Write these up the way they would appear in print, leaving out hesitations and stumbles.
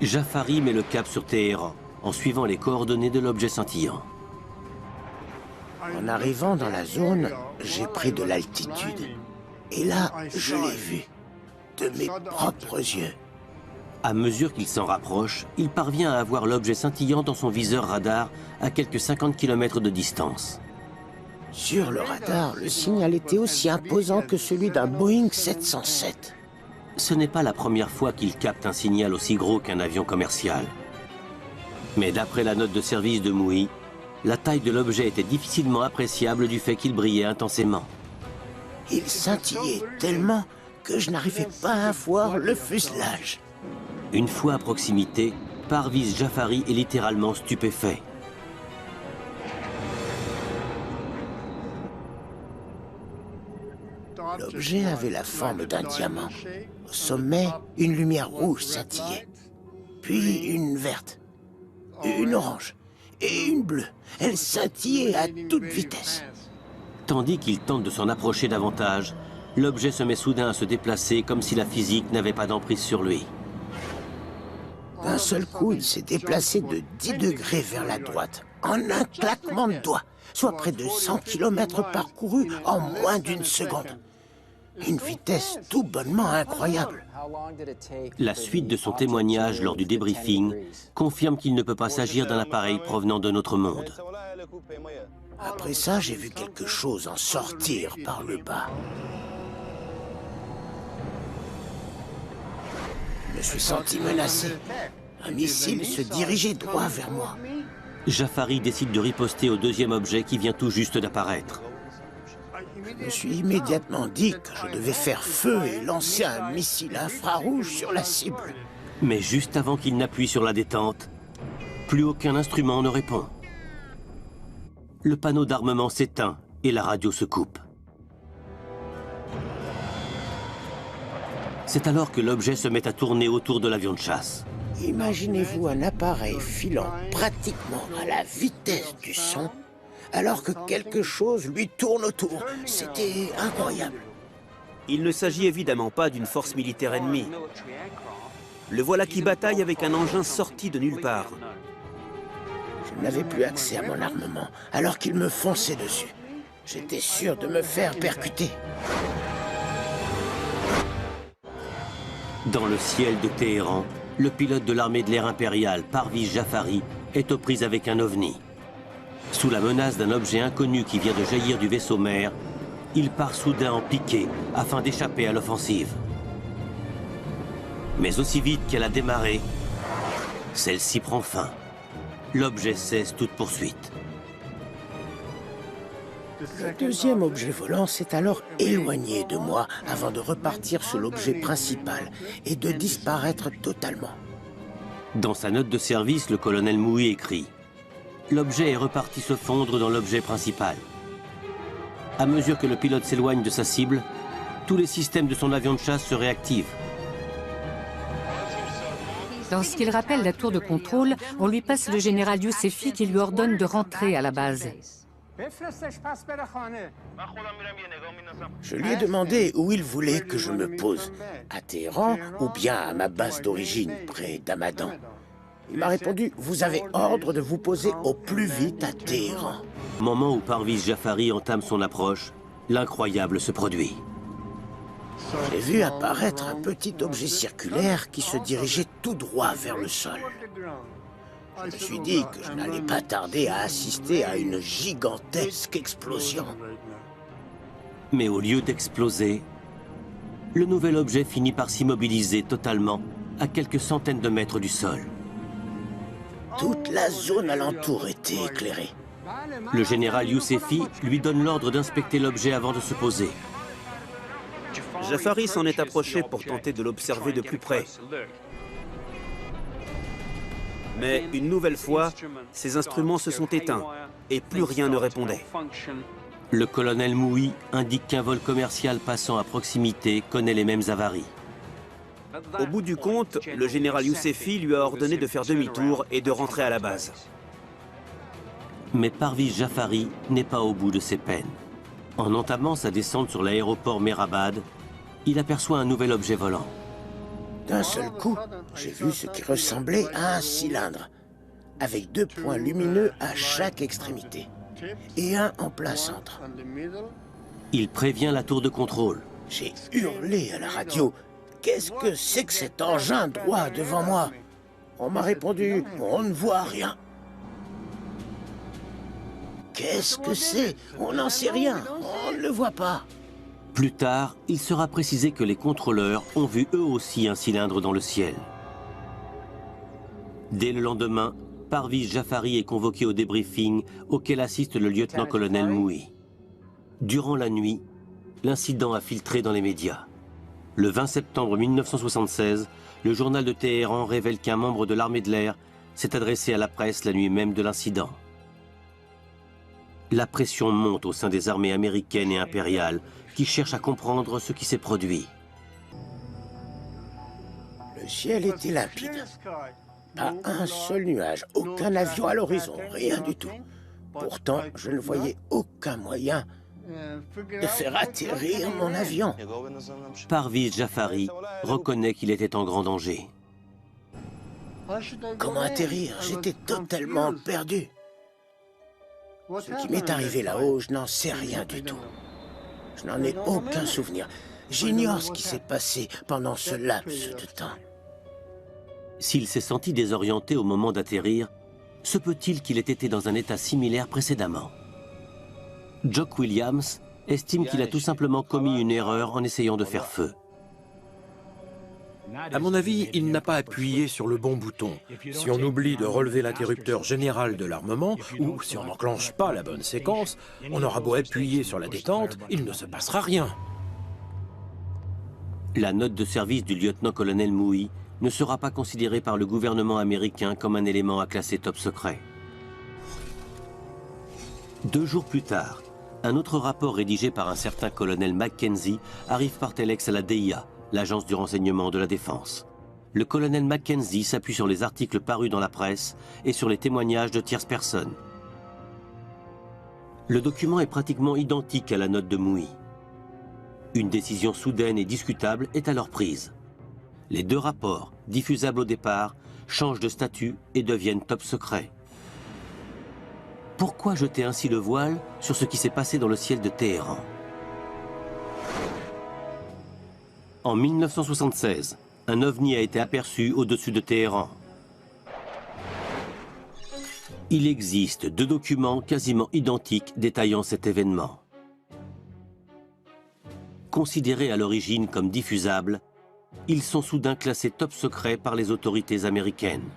Jafari met le cap sur Téhéran, en suivant les coordonnées de l'objet scintillant. En arrivant dans la zone, j'ai pris de l'altitude. Et là, je l'ai vu, de mes propres yeux. À mesure qu'il s'en rapproche, il parvient à avoir l'objet scintillant dans son viseur radar à quelques 50 km de distance. Sur le radar, le signal était aussi imposant que celui d'un Boeing 707. Ce n'est pas la première fois qu'il capte un signal aussi gros qu'un avion commercial. Mais d'après la note de service de Mouhi, la taille de l'objet était difficilement appréciable du fait qu'il brillait intensément. Il scintillait tellement que je n'arrivais pas à voir le fuselage. Une fois à proximité, Parviz Jafari est littéralement stupéfait. L'objet avait la forme d'un diamant. Au sommet, une lumière rouge scintillait. Puis une verte, une orange et une bleue. Elle scintillait à toute vitesse. Tandis qu'il tente de s'en approcher davantage, l'objet se met soudain à se déplacer comme si la physique n'avait pas d'emprise sur lui. D'un seul coup, il s'est déplacé de 10 degrés vers la droite, en un claquement de doigts, soit près de 100 km parcourus en moins d'une seconde. Une vitesse tout bonnement incroyable. La suite de son témoignage lors du débriefing confirme qu'il ne peut pas s'agir d'un appareil provenant de notre monde. Après ça, j'ai vu quelque chose en sortir par le bas. Je me suis senti menacé. Un missile se dirigeait droit vers moi. Jafari décide de riposter au deuxième objet qui vient tout juste d'apparaître. Je me suis immédiatement dit que je devais faire feu et lancer un missile infrarouge sur la cible. Mais juste avant qu'il n'appuie sur la détente, plus aucun instrument ne répond. Le panneau d'armement s'éteint et la radio se coupe. C'est alors que l'objet se met à tourner autour de l'avion de chasse. Imaginez-vous un appareil filant pratiquement à la vitesse du son, alors que quelque chose lui tourne autour. C'était incroyable. Il ne s'agit évidemment pas d'une force militaire ennemie. Le voilà qui bataille avec un engin sorti de nulle part. Je n'avais plus accès à mon armement, alors qu'il me fonçait dessus. J'étais sûr de me faire percuter. Dans le ciel de Téhéran, le pilote de l'armée de l'air impériale, Parviz Jafari, est aux prises avec un ovni. Sous la menace d'un objet inconnu qui vient de jaillir du vaisseau mère, il part soudain en piqué afin d'échapper à l'offensive. Mais aussi vite qu'elle a démarré, celle-ci prend fin. L'objet cesse toute poursuite. Le deuxième objet volant s'est alors éloigné de moi avant de repartir sur l'objet principal et de disparaître totalement. Dans sa note de service, le colonel Mouhi écrit « L'objet est reparti se fondre dans l'objet principal. À mesure que le pilote s'éloigne de sa cible, tous les systèmes de son avion de chasse se réactivent. Lorsqu'il rappelle la tour de contrôle, on lui passe le général Yousefi qui lui ordonne de rentrer à la base. Je lui ai demandé où il voulait que je me pose, à Téhéran ou bien à ma base d'origine, près d'Hamadan. Il m'a répondu « Vous avez ordre de vous poser au plus vite à Téhéran ». Au moment où Parviz Jafari entame son approche, l'incroyable se produit. J'ai vu apparaître un petit objet circulaire qui se dirigeait tout droit vers le sol. Je me suis dit que je n'allais pas tarder à assister à une gigantesque explosion. Mais au lieu d'exploser, le nouvel objet finit par s'immobiliser totalement à quelques centaines de mètres du sol. Toute la zone alentour était éclairée. Le général Yousefi lui donne l'ordre d'inspecter l'objet avant de se poser. Jafari s'en est approché pour tenter de l'observer de plus près. Mais une nouvelle fois, ses instruments se sont éteints et plus rien ne répondait. Le colonel Mouhi indique qu'un vol commercial passant à proximité connaît les mêmes avaries. Au bout du compte, le général Yousefi lui a ordonné de faire demi-tour et de rentrer à la base. Mais Parviz Jafari n'est pas au bout de ses peines. En entamant sa descente sur l'aéroport Mehrabad, il aperçoit un nouvel objet volant. D'un seul coup, j'ai vu ce qui ressemblait à un cylindre, avec 2 points lumineux à chaque extrémité, et un en plein centre. Il prévient la tour de contrôle. J'ai hurlé à la radio. Qu'est-ce que c'est que cet engin droit devant moi? On m'a répondu, on ne voit rien. Qu'est-ce que c'est? On n'en sait rien, on ne le voit pas. Plus tard, il sera précisé que les contrôleurs ont vu eux aussi un cylindre dans le ciel. Dès le lendemain, Parviz Jafari est convoqué au débriefing auquel assiste le lieutenant-colonel Mouhi. Durant la nuit, l'incident a filtré dans les médias. Le 20 septembre 1976, le journal de Téhéran révèle qu'un membre de l'armée de l'air s'est adressé à la presse la nuit même de l'incident. La pression monte au sein des armées américaines et impériales qui cherchent à comprendre ce qui s'est produit. Le ciel était limpide. Pas un seul nuage, aucun avion à l'horizon, rien du tout. Pourtant, je ne voyais aucun moyen de faire atterrir mon avion. Parviz Jafari reconnaît qu'il était en grand danger. Comment atterrir? J'étais totalement perdu. Ce qui m'est arrivé là-haut, je n'en sais rien du tout. Je n'en ai aucun souvenir. J'ignore ce qui s'est passé pendant ce laps de temps. S'il s'est senti désorienté au moment d'atterrir, se peut-il qu'il ait été dans un état similaire précédemment? Jock Williams estime qu'il a tout simplement commis une erreur en essayant de faire feu. À mon avis, il n'a pas appuyé sur le bon bouton. Si on oublie de relever l'interrupteur général de l'armement, ou si on n'enclenche pas la bonne séquence, on aura beau appuyer sur la détente, il ne se passera rien. La note de service du lieutenant-colonel Mouhi ne sera pas considérée par le gouvernement américain comme un élément à classer top secret. 2 jours plus tard, un autre rapport rédigé par un certain colonel Mackenzie arrive par téléx à la DIA, l'agence du renseignement de la défense. Le colonel Mackenzie s'appuie sur les articles parus dans la presse et sur les témoignages de tierces personnes. Le document est pratiquement identique à la note de Mouhi. Une décision soudaine et discutable est alors prise. Les 2 rapports, diffusables au départ, changent de statut et deviennent top secret. Pourquoi jeter ainsi le voile sur ce qui s'est passé dans le ciel de Téhéran? En 1976, un ovni a été aperçu au-dessus de Téhéran. Il existe 2 documents quasiment identiques détaillant cet événement. Considérés à l'origine comme diffusables, ils sont soudain classés top secret par les autorités américaines.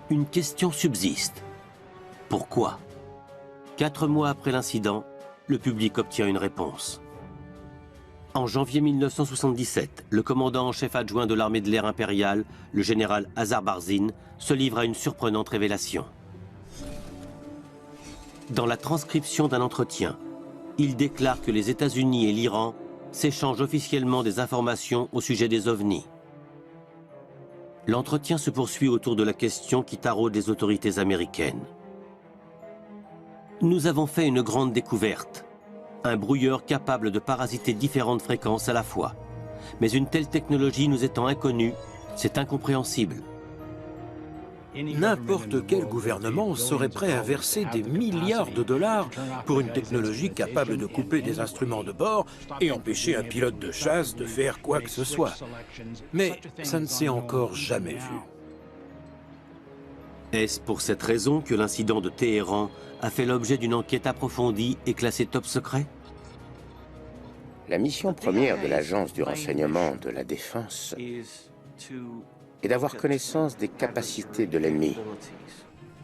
Une question subsiste. Pourquoi? 4 mois après l'incident, le public obtient une réponse. En janvier 1977, le commandant en chef adjoint de l'armée de l'air impériale, le général Azar Barzin, se livre à une surprenante révélation. Dans la transcription d'un entretien, il déclare que les États-Unis et l'Iran s'échangent officiellement des informations au sujet des ovnis. L'entretien se poursuit autour de la question qui taraude les autorités américaines. Nous avons fait une grande découverte. Un brouilleur capable de parasiter différentes fréquences à la fois. Mais une telle technologie nous étant inconnue, c'est incompréhensible. N'importe quel gouvernement serait prêt à verser des milliards de dollars pour une technologie capable de couper des instruments de bord et empêcher un pilote de chasse de faire quoi que ce soit. Mais ça ne s'est encore jamais vu. Est-ce pour cette raison que l'incident de Téhéran a fait l'objet d'une enquête approfondie et classée top secret? La mission première de l'agence du renseignement de la défense est d'avoir connaissance des capacités de l'ennemi,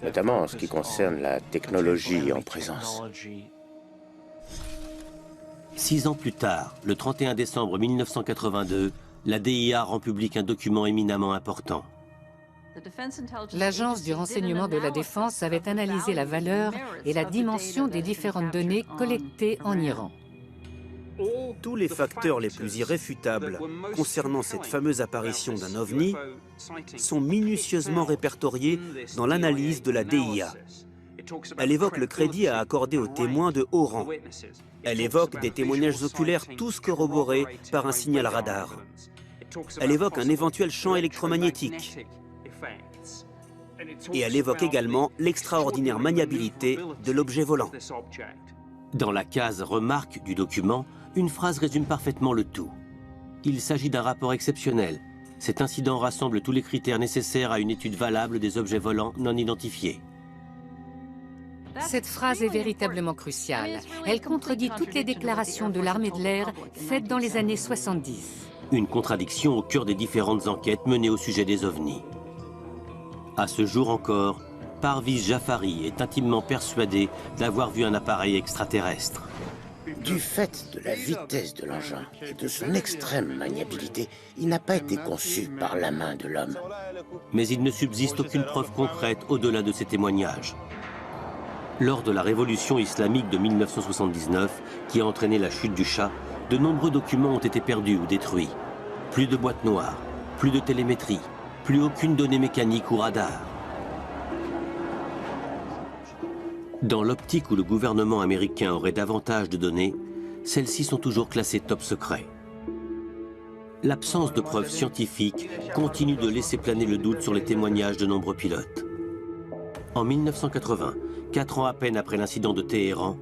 notamment en ce qui concerne la technologie en présence. 6 ans plus tard, le 31 décembre 1982, la DIA rend public un document éminemment important. L'agence du renseignement de la défense avait analysé la valeur et la dimension des différentes données collectées en Iran. Tous les facteurs les plus irréfutables concernant cette fameuse apparition d'un ovni sont minutieusement répertoriés dans l'analyse de la DIA. Elle évoque le crédit à accorder aux témoins de haut rang. Elle évoque des témoignages oculaires tous corroborés par un signal radar. Elle évoque un éventuel champ électromagnétique. Et elle évoque également l'extraordinaire maniabilité de l'objet volant. Dans la case « Remarque » du document, une phrase résume parfaitement le tout. Il s'agit d'un rapport exceptionnel. Cet incident rassemble tous les critères nécessaires à une étude valable des objets volants non identifiés. Cette phrase est véritablement cruciale. Elle contredit toutes les déclarations de l'armée de l'air faites dans les années 70. Une contradiction au cœur des différentes enquêtes menées au sujet des ovnis. À ce jour encore, Parviz Jafari est intimement persuadé d'avoir vu un appareil extraterrestre. Du fait de la vitesse de l'engin et de son extrême maniabilité, il n'a pas été conçu par la main de l'homme. Mais il ne subsiste aucune preuve concrète au-delà de ces témoignages. Lors de la révolution islamique de 1979, qui a entraîné la chute du Shah, de nombreux documents ont été perdus ou détruits. Plus de boîtes noires, plus de télémétrie, plus aucune donnée mécanique ou radar. Dans l'optique où le gouvernement américain aurait davantage de données, celles-ci sont toujours classées top secret. L'absence de preuves scientifiques continue de laisser planer le doute sur les témoignages de nombreux pilotes. En 1980, 4 ans à peine après l'incident de Téhéran,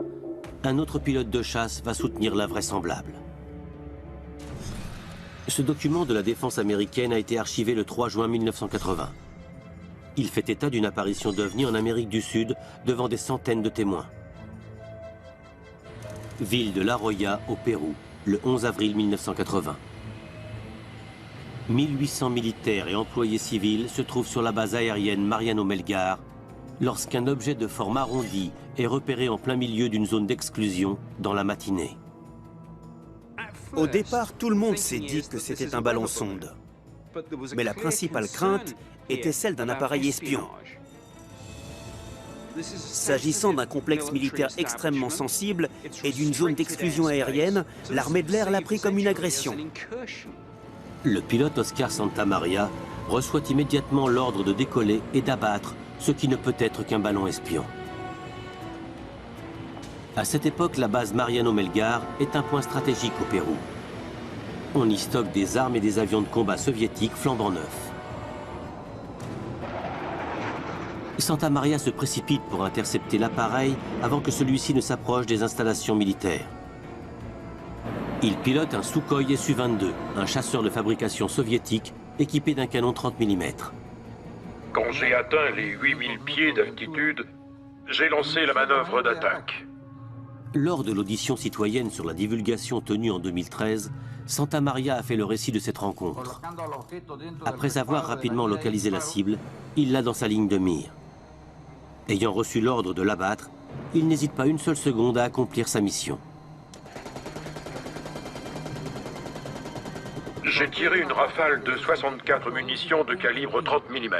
un autre pilote de chasse va soutenir l'invraisemblable. Ce document de la défense américaine a été archivé le 3 juin 1980. Il fait état d'une apparition d'OVNI en Amérique du Sud devant des centaines de témoins. Ville de La Joya, au Pérou, le 11 avril 1980. 1800 militaires et employés civils se trouvent sur la base aérienne Mariano Melgar lorsqu'un objet de forme arrondie est repéré en plein milieu d'une zone d'exclusion dans la matinée. Au départ, tout le monde s'est dit que c'était un ballon sonde. Mais la principale crainte était celle d'un appareil espion. S'agissant d'un complexe militaire extrêmement sensible et d'une zone d'exclusion aérienne, l'armée de l'air l'a pris comme une agression. Le pilote Oscar Santamaria reçoit immédiatement l'ordre de décoller et d'abattre ce qui ne peut être qu'un ballon espion. À cette époque, la base Mariano Melgar est un point stratégique au Pérou. On y stocke des armes et des avions de combat soviétiques flambant neufs. Santamaria se précipite pour intercepter l'appareil avant que celui-ci ne s'approche des installations militaires. Il pilote un Sukhoi Su-22, un chasseur de fabrication soviétique équipé d'un canon 30 mm. Quand j'ai atteint les 8000 pieds d'altitude, j'ai lancé la manœuvre d'attaque. Lors de l'audition citoyenne sur la divulgation tenue en 2013, Santamaria a fait le récit de cette rencontre. Après avoir rapidement localisé la cible, il l'a dans sa ligne de mire. Ayant reçu l'ordre de l'abattre, il n'hésite pas une seule seconde à accomplir sa mission. J'ai tiré une rafale de 64 munitions de calibre 30 mm.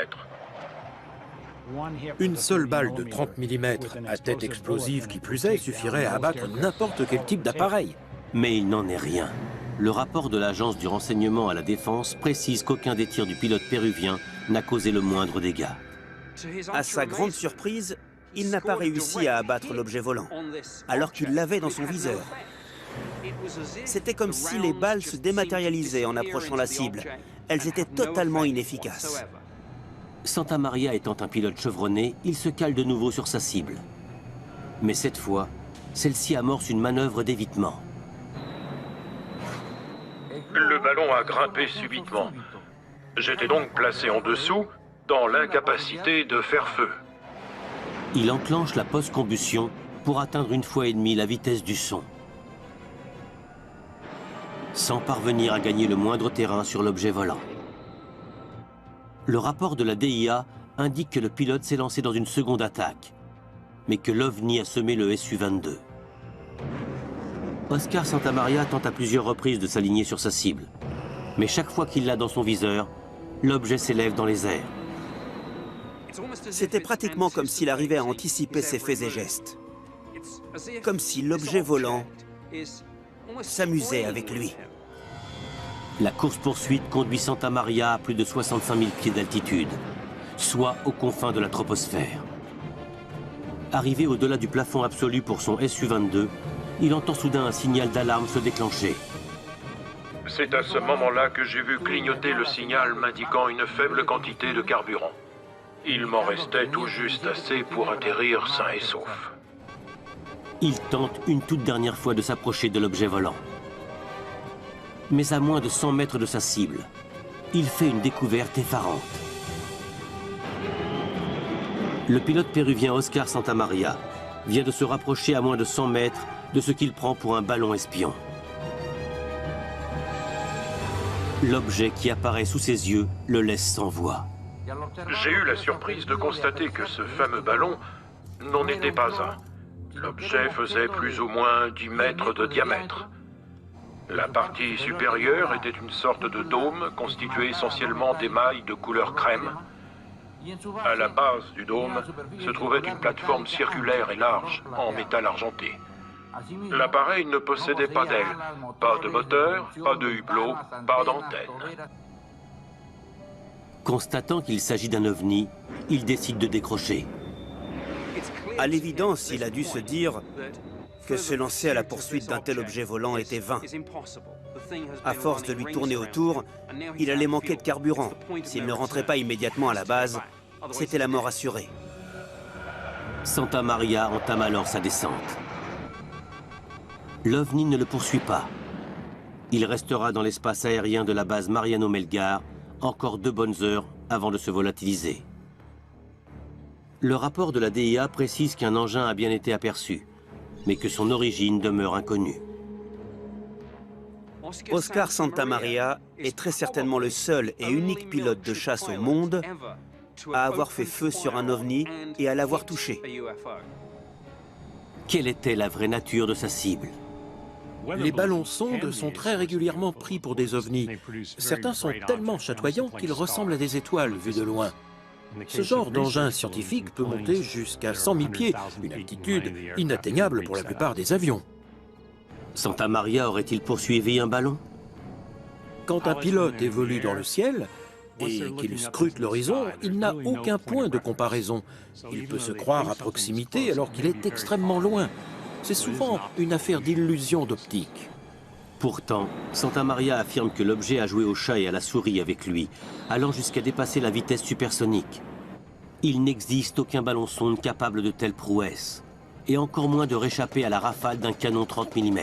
Une seule balle de 30 mm à tête explosive qui plus est suffirait à abattre n'importe quel type d'appareil. Mais il n'en est rien. Le rapport de l'agence du renseignement à la défense précise qu'aucun des tirs du pilote péruvien n'a causé le moindre dégât. À sa grande surprise, il n'a pas réussi à abattre l'objet volant, alors qu'il l'avait dans son viseur. C'était comme si les balles se dématérialisaient en approchant la cible. Elles étaient totalement inefficaces. Santamaria étant un pilote chevronné, il se cale de nouveau sur sa cible. Mais cette fois, celle-ci amorce une manœuvre d'évitement. Le ballon a grimpé subitement. J'étais donc placé en dessous, dans l'incapacité de faire feu. Il enclenche la post-combustion pour atteindre 1,5 fois la vitesse du son, sans parvenir à gagner le moindre terrain sur l'objet volant. Le rapport de la DIA indique que le pilote s'est lancé dans une seconde attaque, mais que l'OVNI a semé le Su-22. Oscar Santamaria tente à plusieurs reprises de s'aligner sur sa cible, mais chaque fois qu'il l'a dans son viseur, l'objet s'élève dans les airs. C'était pratiquement comme s'il arrivait à anticiper ses faits et gestes. Comme si l'objet volant s'amusait avec lui. La course-poursuite conduit Santamaria à plus de 65 000 pieds d'altitude, soit aux confins de la troposphère. Arrivé au-delà du plafond absolu pour son Su-22, il entend soudain un signal d'alarme se déclencher. C'est à ce moment-là que j'ai vu clignoter le signal m'indiquant une faible quantité de carburant. Il m'en restait tout juste assez pour atterrir sain et sauf. Il tente une toute dernière fois de s'approcher de l'objet volant. Mais à moins de 100 mètres de sa cible, il fait une découverte effarante. Le pilote péruvien Oscar Santamaria vient de se rapprocher à moins de 100 mètres de ce qu'il prend pour un ballon espion. L'objet qui apparaît sous ses yeux le laisse sans voix. J'ai eu la surprise de constater que ce fameux ballon n'en était pas un. L'objet faisait plus ou moins 10 mètres de diamètre. La partie supérieure était une sorte de dôme constitué essentiellement d'émail de couleur crème. À la base du dôme se trouvait une plateforme circulaire et large en métal argenté. L'appareil ne possédait pas d'aile, pas de moteur, pas de hublot, pas d'antenne. Constatant qu'il s'agit d'un ovni, il décide de décrocher. À l'évidence, il a dû se dire que se lancer à la poursuite d'un tel objet volant était vain. À force de lui tourner autour, il allait manquer de carburant. S'il ne rentrait pas immédiatement à la base, c'était la mort assurée. Santamaria entame alors sa descente. L'OVNI ne le poursuit pas. Il restera dans l'espace aérien de la base Mariano Melgar encore 2 bonnes heures avant de se volatiliser. Le rapport de la DIA précise qu'un engin a bien été aperçu, mais que son origine demeure inconnue. Oscar Santamaria est très certainement le seul et unique pilote de chasse au monde à avoir fait feu sur un ovni et à l'avoir touché. Quelle était la vraie nature de sa cible? Les ballons sondes sont très régulièrement pris pour des ovnis. Certains sont tellement chatoyants qu'ils ressemblent à des étoiles vues de loin. Ce genre d'engin scientifique peut monter jusqu'à 100 000 pieds, une altitude inatteignable pour la plupart des avions. Santamaria aurait-il poursuivi un ballon? Quand un pilote évolue dans le ciel et qu'il scrute l'horizon, il n'a aucun point de comparaison. Il peut se croire à proximité alors qu'il est extrêmement loin. C'est souvent une affaire d'illusion d'optique. Pourtant, Santamaria affirme que l'objet a joué au chat et à la souris avec lui, allant jusqu'à dépasser la vitesse supersonique. Il n'existe aucun ballon sonde capable de telle prouesse, et encore moins de réchapper à la rafale d'un canon 30 mm.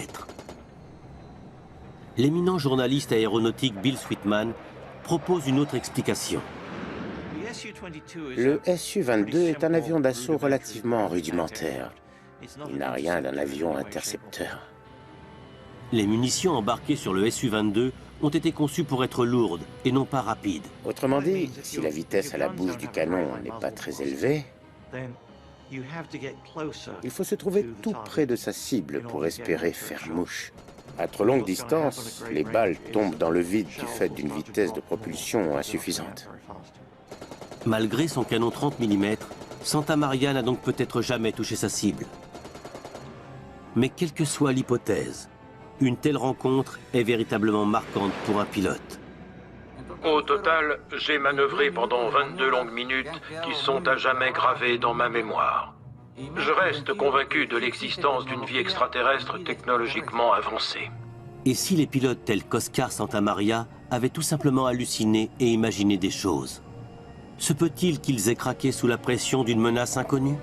L'éminent journaliste aéronautique Bill Sweetman propose une autre explication. Le Su-22 est un avion d'assaut relativement rudimentaire. Il n'a rien d'un avion intercepteur. Les munitions embarquées sur le Su-22 ont été conçues pour être lourdes et non pas rapides. Autrement dit, si la vitesse à la bouche du canon n'est pas très élevée, il faut se trouver tout près de sa cible pour espérer faire mouche. À trop longue distance, les balles tombent dans le vide du fait d'une vitesse de propulsion insuffisante. Malgré son canon 30 mm, Santamaria n'a donc peut-être jamais touché sa cible. Mais quelle que soit l'hypothèse, une telle rencontre est véritablement marquante pour un pilote. Au total, j'ai manœuvré pendant 22 longues minutes qui sont à jamais gravées dans ma mémoire. Je reste convaincu de l'existence d'une vie extraterrestre technologiquement avancée. Et si les pilotes tels qu'Oscar Santamaria avaient tout simplement halluciné et imaginé des choses? Se peut-il qu'ils aient craqué sous la pression d'une menace inconnue?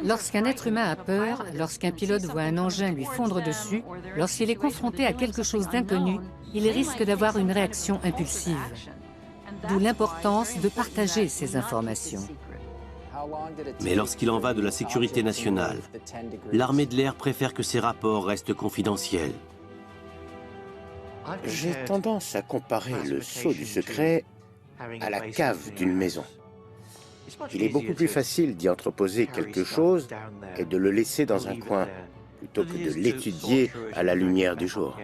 Lorsqu'un être humain a peur, lorsqu'un pilote voit un engin lui fondre dessus, lorsqu'il est confronté à quelque chose d'inconnu, il risque d'avoir une réaction impulsive. D'où l'importance de partager ces informations. Mais lorsqu'il en va de la sécurité nationale, l'armée de l'air préfère que ces rapports restent confidentiels. J'ai tendance à comparer le sceau du secret à la cave d'une maison. Il est beaucoup plus facile d'y entreposer quelque chose et de le laisser dans un coin, plutôt que de l'étudier à la lumière du jour.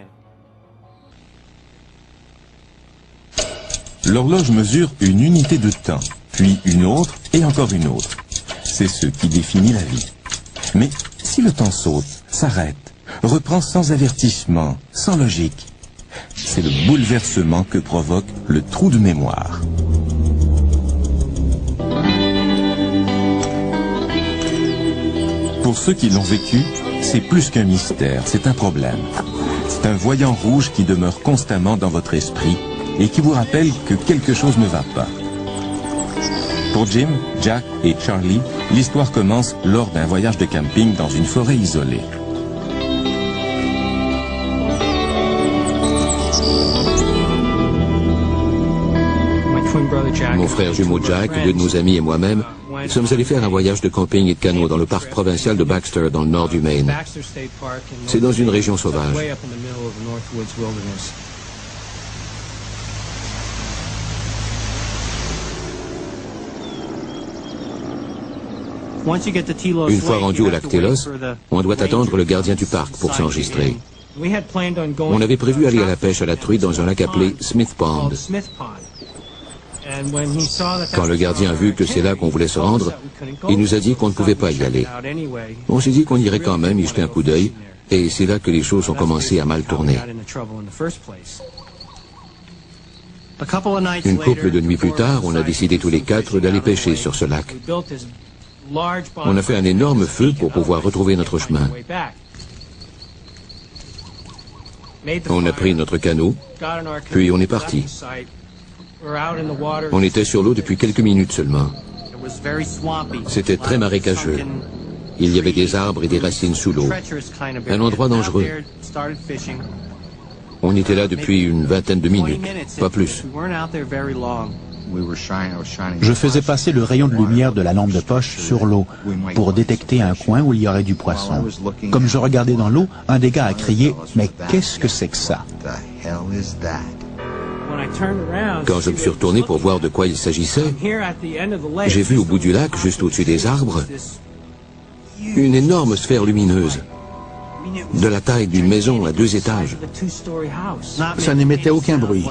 L'horloge mesure une unité de temps, puis une autre et encore une autre. C'est ce qui définit la vie. Mais si le temps saute, s'arrête, reprend sans avertissement, sans logique, c'est le bouleversement que provoque le trou de mémoire. Pour ceux qui l'ont vécu, c'est plus qu'un mystère, c'est un problème. C'est un voyant rouge qui demeure constamment dans votre esprit et qui vous rappelle que quelque chose ne va pas. Pour Jim, Jack et Charlie, l'histoire commence lors d'un voyage de camping dans une forêt isolée. Mon frère jumeau Jack, deux de nos amis et moi-même sommes allés faire un voyage de camping et de canot dans le parc provincial de Baxter, dans le nord du Maine. C'est dans une région sauvage. Une fois rendu au lac Telos, on doit attendre le gardien du parc pour s'enregistrer. On avait prévu aller à la pêche à la truite dans un lac appelé Smith Pond. Quand le gardien a vu que c'est là qu'on voulait se rendre, il nous a dit qu'on ne pouvait pas y aller. On s'est dit qu'on irait quand même y jeter un coup d'œil, et c'est là que les choses ont commencé à mal tourner. Une couple de nuits plus tard, on a décidé tous les quatre d'aller pêcher sur ce lac. On a fait un énorme feu pour pouvoir retrouver notre chemin. On a pris notre canot, puis on est parti. On était sur l'eau depuis quelques minutes seulement. C'était très marécageux. Il y avait des arbres et des racines sous l'eau. Un endroit dangereux. On était là depuis une vingtaine de minutes, pas plus. Je faisais passer le rayon de lumière de la lampe de poche sur l'eau pour détecter un coin où il y aurait du poisson. Comme je regardais dans l'eau, un des gars a crié « Mais qu'est-ce que c'est que ça ?» Quand je me suis retourné pour voir de quoi il s'agissait, j'ai vu au bout du lac, juste au-dessus des arbres, une énorme sphère lumineuse, de la taille d'une maison à 2 étages. Ça n'émettait aucun bruit.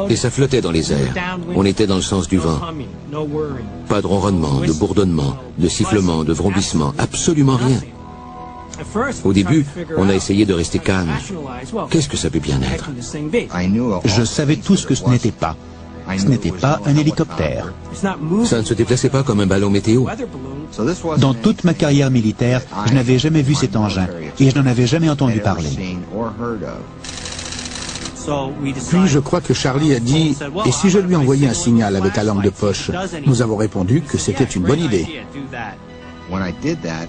Et ça flottait dans les airs. On était dans le sens du vent. Pas de ronronnement, de bourdonnement, de sifflement, de vrombissement, absolument rien. Au début, on a essayé de rester calme. Qu'est-ce que ça peut bien être? Je savais tout ce que ce n'était pas. Ce n'était pas un hélicoptère. Ça ne se déplaçait pas comme un ballon météo. Dans toute ma carrière militaire, je n'avais jamais vu cet engin et je n'en avais jamais entendu parler. Puis je crois que Charlie a dit « Et si je lui envoyais un signal avec la lampe de poche ?» Nous avons répondu que c'était une bonne idée.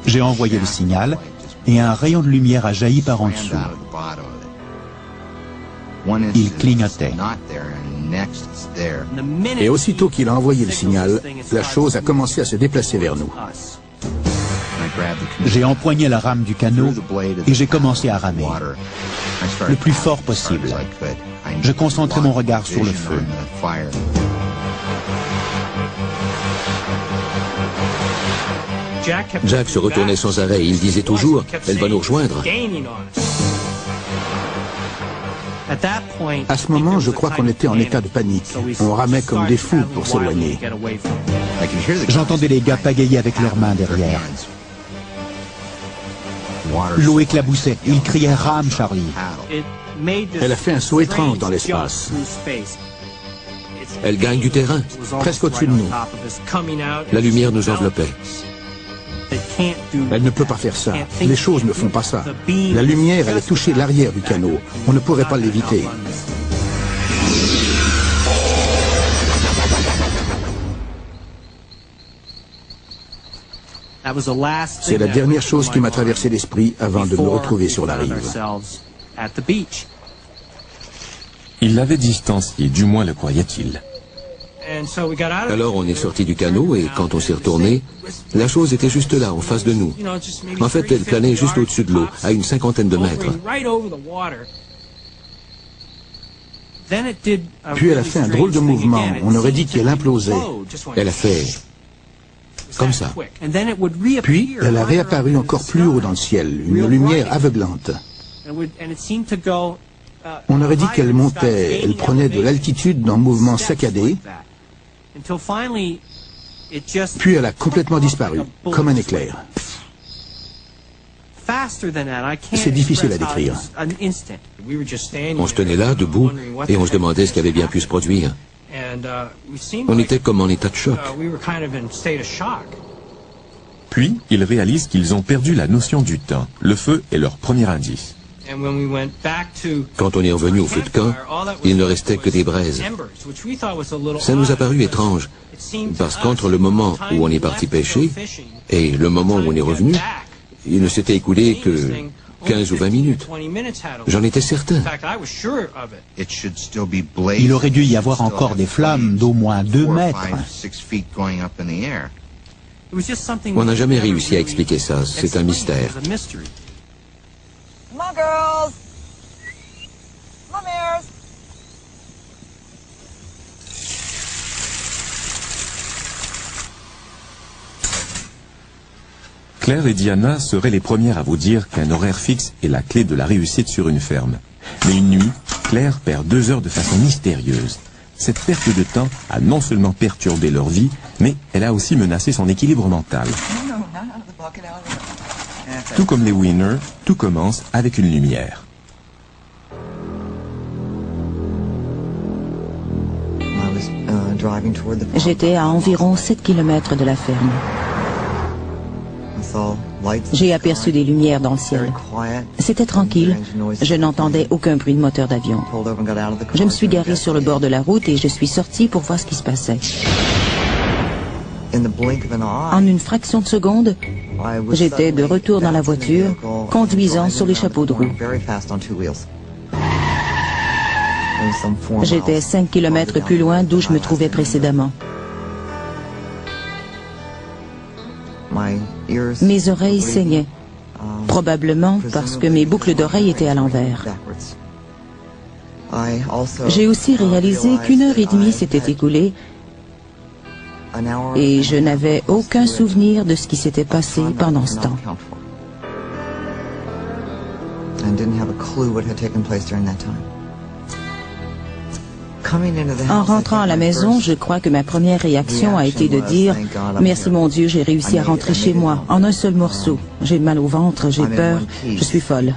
J'ai envoyé le signal et un rayon de lumière a jailli par en dessous. Il clignotait. Et aussitôt qu'il a envoyé le signal, la chose a commencé à se déplacer vers nous. J'ai empoigné la rame du canot et j'ai commencé à ramer, le plus fort possible. Je concentrais mon regard sur le feu. Jack se retournait sans arrêt et il disait toujours « Elle va nous rejoindre ». À ce moment, je crois qu'on était en état de panique. On ramait comme des fous pour s'éloigner. J'entendais les gars pagayer avec leurs mains derrière. L'eau éclaboussait. Ils criaient « Rame, Charlie !» Elle a fait un saut étrange dans l'espace. Elle gagne du terrain, Presque au-dessus de nous. la lumière nous enveloppait. Elle ne peut pas faire ça. Les choses ne font pas ça. La lumière allait toucher l'arrière du canot. On ne pourrait pas l'éviter. C'est la dernière chose qui m'a traversé l'esprit avant de me retrouver sur la rive. Il l'avait distancié, du moins le croyait-il. Alors on est sorti du canot et quand on s'est retourné, la chose était juste là, en face de nous. En fait, elle planait juste au-dessus de l'eau, à une 50aine de mètres. Puis elle a fait un drôle de mouvement. On aurait dit qu'elle implosait. Elle a fait comme ça. Puis elle a réapparu encore plus haut dans le ciel, une lumière aveuglante. On aurait dit qu'elle montait, elle prenait de l'altitude dans le mouvement saccadé, puis elle a complètement disparu, comme un éclair. C'est difficile à décrire. On se tenait là, debout, et on se demandait ce qui avait bien pu se produire. On était comme en état de choc. Puis, ils réalisent qu'ils ont perdu la notion du temps. Le feu est leur premier indice. Quand on est revenu au feu de camp, il ne restait que des braises. Ça nous a paru étrange, parce qu'entre le moment où on est parti pêcher et le moment où on est revenu, il ne s'était écoulé que 15 ou 20 minutes. J'en étais certain. Il aurait dû y avoir encore des flammes d'au moins 2 mètres. On n'a jamais réussi à expliquer ça, c'est un mystère. Come on, girls. Come on, Mares. Claire et Diana seraient les premières à vous dire qu'un horaire fixe est la clé de la réussite sur une ferme. Mais une nuit, Claire perd 2 heures de façon mystérieuse. Cette perte de temps a non seulement perturbé leur vie, mais elle a aussi menacé son équilibre mental. Tout comme les Weiner, tout commence avec une lumière. J'étais à environ 7 km de la ferme. J'ai aperçu des lumières dans le ciel. C'était tranquille. Je n'entendais aucun bruit de moteur d'avion. Je me suis garé sur le bord de la route et je suis sorti pour voir ce qui se passait. En une fraction de seconde, j'étais de retour dans la voiture, conduisant sur les chapeaux de roue. J'étais 5 km plus loin d'où je me trouvais précédemment. Mes oreilles saignaient, probablement parce que mes boucles d'oreilles étaient à l'envers. J'ai aussi réalisé qu'1 heure et demie s'était écoulée et je n'avais aucun souvenir de ce qui s'était passé pendant ce temps. En rentrant à la maison, je crois que ma première réaction a été de dire « Merci mon Dieu, j'ai réussi à rentrer chez moi en un seul morceau. J'ai mal au ventre, j'ai peur, je suis folle. »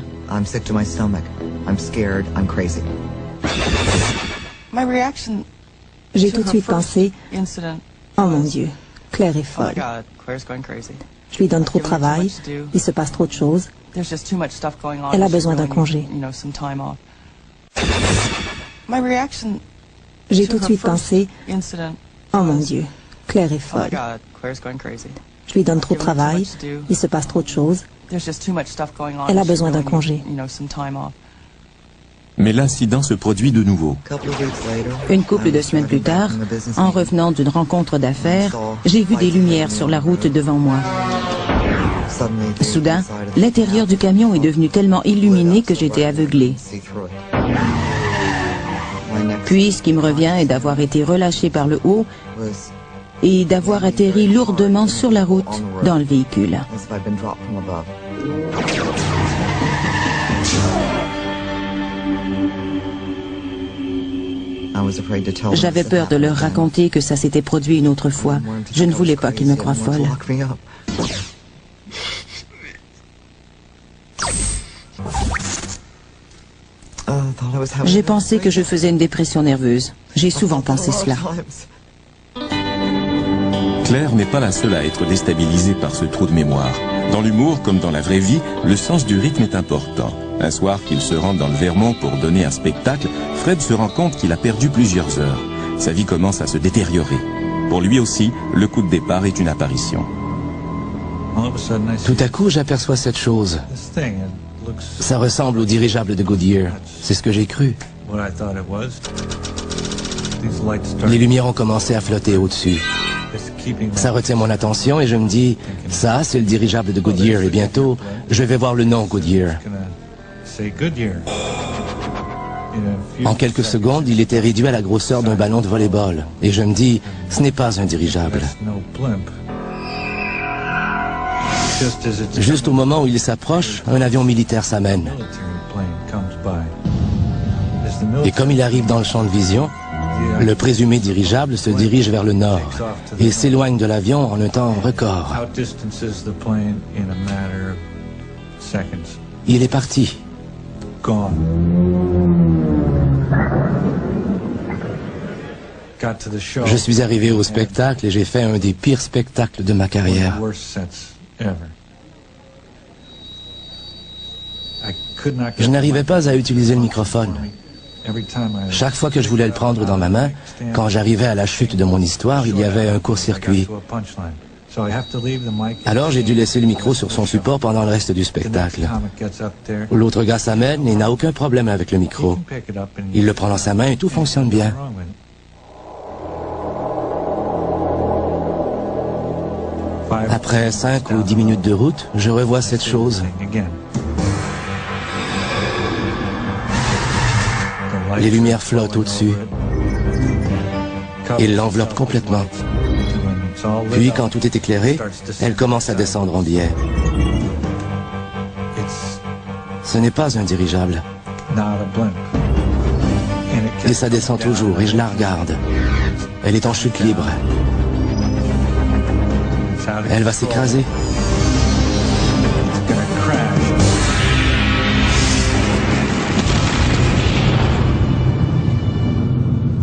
J'ai tout de suite pensé « Oh mon Dieu, Claire est folle. Je lui donne trop de travail, il se passe trop de choses. Elle a besoin d'un congé. » J'ai tout de suite pensé « Oh mon Dieu, Claire est folle. Je lui donne trop de travail, il se passe trop de choses. Elle a besoin d'un congé. » Mais l'incident se produit de nouveau. Une couple de semaines plus tard, en revenant d'une rencontre d'affaires, j'ai vu des lumières sur la route devant moi. Soudain, l'intérieur du camion est devenu tellement illuminé que j'étais aveuglé. Puis, ce qui me revient est d'avoir été relâché par le haut et d'avoir atterri lourdement sur la route dans le véhicule. J'avais peur de leur raconter que ça s'était produit une autre fois. Je ne voulais pas qu'ils me croient folle. J'ai pensé que je faisais une dépression nerveuse. J'ai souvent pensé cela. Claire n'est pas la seule à être déstabilisée par ce trou de mémoire. Dans l'humour, comme dans la vraie vie, le sens du rythme est important. Un soir qu'il se rend dans le Vermont pour donner un spectacle, Fred se rend compte qu'il a perdu plusieurs heures. Sa vie commence à se détériorer. Pour lui aussi, le coup de départ est une apparition. Tout à coup, j'aperçois cette chose. Ça ressemble au dirigeable de Goodyear. C'est ce que j'ai cru. Les lumières ont commencé à flotter au-dessus. Ça retient mon attention et je me dis, ça, c'est le dirigeable de Goodyear et bientôt, je vais voir le nom Goodyear. En quelques secondes, il était réduit à la grosseur d'un ballon de volley-ball. Et je me dis, ce n'est pas un dirigeable. Juste au moment où il s'approche, un avion militaire s'amène. Et comme il arrive dans le champ de vision, le présumé dirigeable se dirige vers le nord et s'éloigne de l'avion en un temps record. Il est parti. Je suis arrivé au spectacle et j'ai fait un des pires spectacles de ma carrière. Je n'arrivais pas à utiliser le microphone. Chaque fois que je voulais le prendre dans ma main, quand j'arrivais à la chute de mon histoire, il y avait un court-circuit. Alors j'ai dû laisser le micro sur son support pendant le reste du spectacle. L'autre gars s'amène et n'a aucun problème avec le micro. Il le prend dans sa main et tout fonctionne bien. Après 5 ou 10 minutes de route, je revois cette chose. Les lumières flottent au-dessus. Ils l'enveloppent complètement. Puis, quand tout est éclairé, elle commence à descendre en biais. Ce n'est pas un dirigeable. Et ça descend toujours, et je la regarde. Elle est en chute libre. Elle va s'écraser.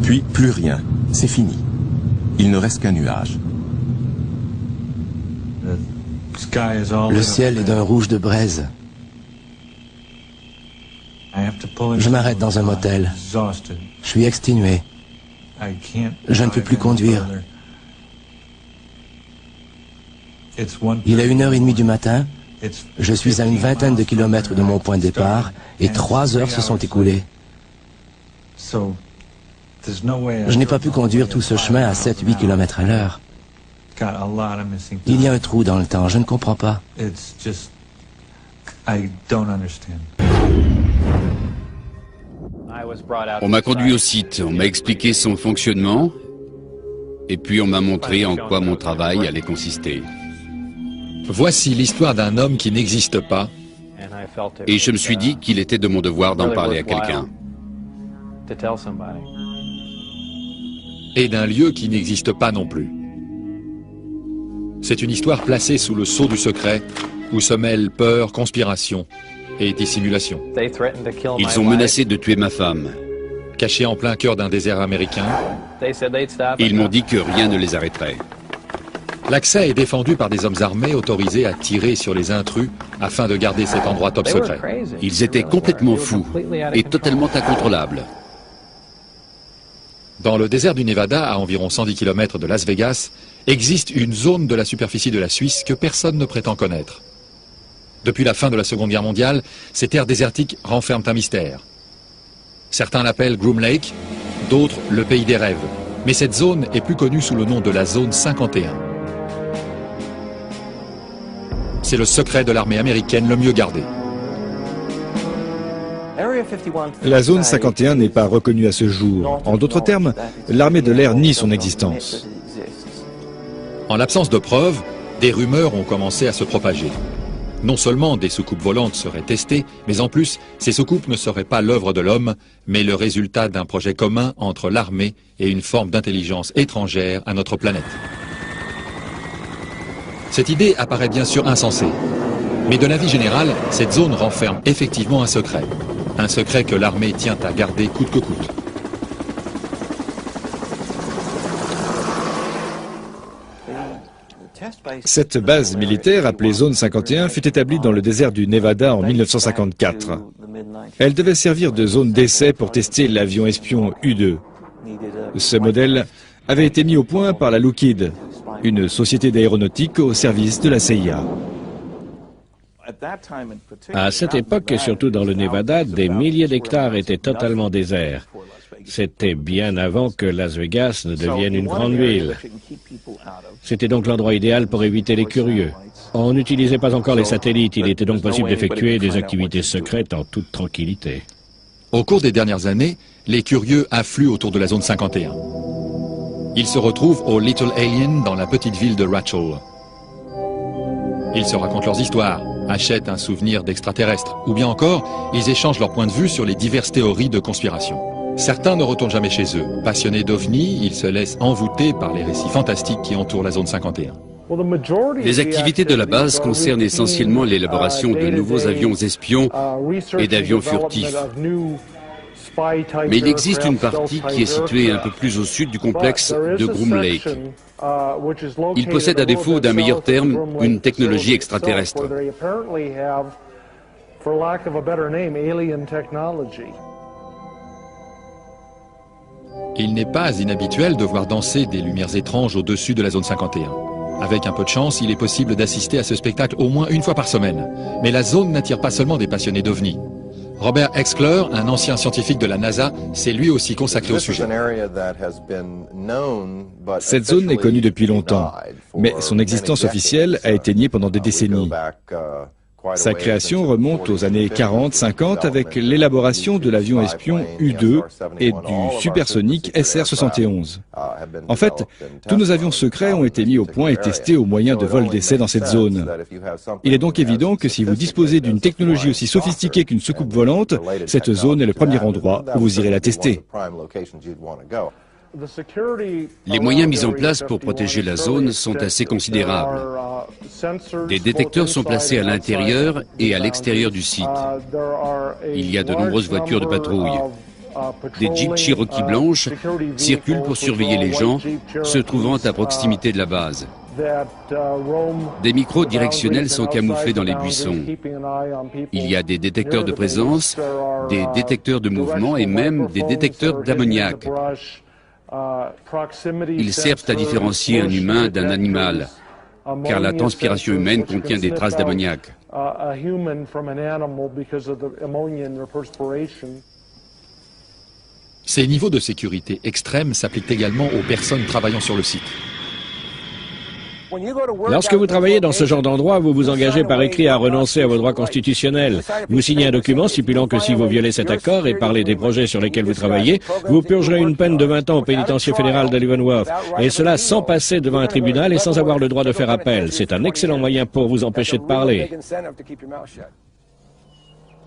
Puis plus rien, c'est fini. Il ne reste qu'un nuage. Le ciel est d'un rouge de braise. Je m'arrête dans un motel. Je suis exténué. Je ne peux plus conduire. Il est 1h30 du matin. Je suis à une vingtaine de kilomètres de mon point de départ et 3 heures se sont écoulées. Je n'ai pas pu conduire tout ce chemin à 7-8 km à l'heure. Il y a un trou dans le temps, je ne comprends pas. On m'a conduit au site, on m'a expliqué son fonctionnement, et puis on m'a montré en quoi mon travail allait consister. Voici l'histoire d'un homme qui n'existe pas. Et je me suis dit qu'il était de mon devoir d'en parler à quelqu'un. Et d'un lieu qui n'existe pas non plus. C'est une histoire placée sous le sceau du secret, où se mêlent peur, conspiration et dissimulation. Ils ont menacé de tuer ma femme. Cachés en plein cœur d'un désert américain, Ils m'ont dit que rien ne les arrêterait. l'accès est défendu par des hommes armés autorisés à tirer sur les intrus afin de garder cet endroit top secret. Ils étaient complètement fous et totalement incontrôlables. Dans le désert du Nevada, à environ 110 km de Las Vegas, existe une zone de la superficie de la Suisse que personne ne prétend connaître. Depuis la fin de la Seconde Guerre mondiale, ces terres désertiques renferment un mystère. Certains l'appellent Groom Lake, d'autres le pays des rêves. Mais cette zone est plus connue sous le nom de la zone 51. C'est le secret de l'armée américaine le mieux gardé. La zone 51 n'est pas reconnue à ce jour. En d'autres termes, l'armée de l'air nie son existence. En l'absence de preuves, des rumeurs ont commencé à se propager. Non seulement des soucoupes volantes seraient testées, mais en plus, ces soucoupes ne seraient pas l'œuvre de l'homme, mais le résultat d'un projet commun entre l'armée et une forme d'intelligence étrangère à notre planète. Cette idée apparaît bien sûr insensée. Mais de l'avis général, cette zone renferme effectivement un secret. Un secret que l'armée tient à garder coûte que coûte. Cette base militaire, appelée Zone 51, fut établie dans le désert du Nevada en 1954. Elle devait servir de zone d'essai pour tester l'avion espion U-2. Ce modèle avait été mis au point par la Lockheed, une société d'aéronautique au service de la CIA. À cette époque, et surtout dans le Nevada, des milliers d'hectares étaient totalement déserts. C'était bien avant que Las Vegas ne devienne une grande ville. C'était donc l'endroit idéal pour éviter les curieux. On n'utilisait pas encore les satellites, il était donc possible d'effectuer des activités secrètes en toute tranquillité. Au cours des dernières années, les curieux affluent autour de la zone 51. Ils se retrouvent au Little Alien dans la petite ville de Rachel. Ils se racontent leurs histoires, achètent un souvenir d'extraterrestres, ou bien encore, ils échangent leurs points de vue sur les diverses théories de conspiration. Certains ne retournent jamais chez eux. Passionnés d'OVNI, ils se laissent envoûter par les récits fantastiques qui entourent la zone 51. Les activités de la base concernent essentiellement l'élaboration de nouveaux avions espions et d'avions furtifs. Mais il existe une partie qui est située un peu plus au sud du complexe de Groom Lake. Il possède, à défaut d'un meilleur terme, une technologie extraterrestre. Il n'est pas inhabituel de voir danser des lumières étranges au-dessus de la zone 51. Avec un peu de chance, il est possible d'assister à ce spectacle au moins une fois par semaine. Mais la zone n'attire pas seulement des passionnés d'OVNI. Robert Exkler, un ancien scientifique de la NASA, s'est lui aussi consacré au sujet. Cette zone est connue depuis longtemps, mais son existence officielle a été niée pendant des décennies. Sa création remonte aux années 40-50 avec l'élaboration de l'avion espion U-2 et du supersonique SR-71. En fait, tous nos avions secrets ont été mis au point et testés au moyen de vols d'essai dans cette zone. Il est donc évident que si vous disposez d'une technologie aussi sophistiquée qu'une soucoupe volante, cette zone est le premier endroit où vous irez la tester. Les moyens mis en place pour protéger la zone sont assez considérables. Des détecteurs sont placés à l'intérieur et à l'extérieur du site. Il y a de nombreuses voitures de patrouille. Des Jeeps Cherokee blanches circulent pour surveiller les gens se trouvant à proximité de la base. Des micros directionnels sont camouflés dans les buissons. Il y a des détecteurs de présence, des détecteurs de mouvement et même des détecteurs d'ammoniac. Ils servent à différencier un humain d'un animal, car la transpiration humaine contient des traces d'ammoniac. Ces niveaux de sécurité extrêmes s'appliquent également aux personnes travaillant sur le site. Lorsque vous travaillez dans ce genre d'endroit, vous vous engagez par écrit à renoncer à vos droits constitutionnels. Vous signez un document stipulant que si vous violez cet accord et parlez des projets sur lesquels vous travaillez, vous purgerez une peine de 20 ans au pénitencier fédéral de Leavenworth. Et cela sans passer devant un tribunal et sans avoir le droit de faire appel. C'est un excellent moyen pour vous empêcher de parler.